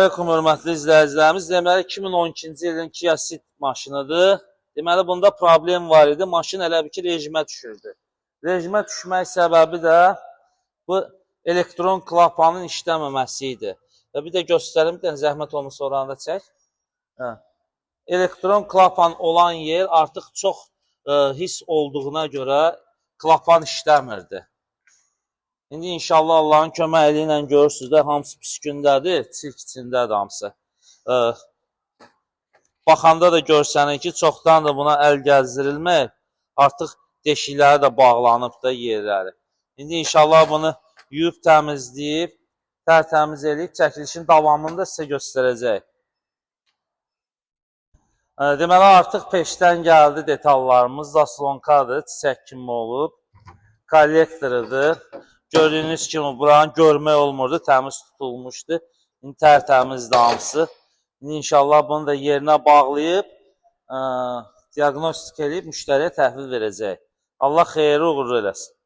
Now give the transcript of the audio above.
Aleyküm hörmətli izləyicilərimiz. Deməli 2012-ci ilin Kia Ceed maşınıdır. Deməli bunda problem var idi. Maşın elə bir ki rejimə düşürdü. Rejimə düşmək səbəbi də bu elektron klapanın işləməməsi idi. Və bir də göstərim, bir dənə zəhmət olmasa oranı da çək. Hə. Elektron klapan olan yer artıq çox his olduğuna görə klapan işləmirdi. İndi inşallah Allahın köməkliyi ilə görürsünüz də, hamısı pis gündədir, çirk içindədir hamısı. Baxanda da görsənir ki, çoxdan da buna əl gəzdirilmək, artıq deşikləri də bağlanıb da yerləri. İndi inşallah bunu yuyub təmizləyib, tərtəmiz eləyib, çəkilişin davamını da sizə göstərəcək. Deməli, artıq peşdən gəldi detallarımız, zaslonkadır, çiçək kimi olub, kollektorudur. Gördüyünüz kimi buranı görmək olmurdu, təmiz tutulmuşdu. İndi tərtəmizdir hamısı. İndi inşallah bunu da yerinə bağlayıb, diaqnostik edib müştəriyə təhvil verəcək. Allah xeyri uğurlu eləsin.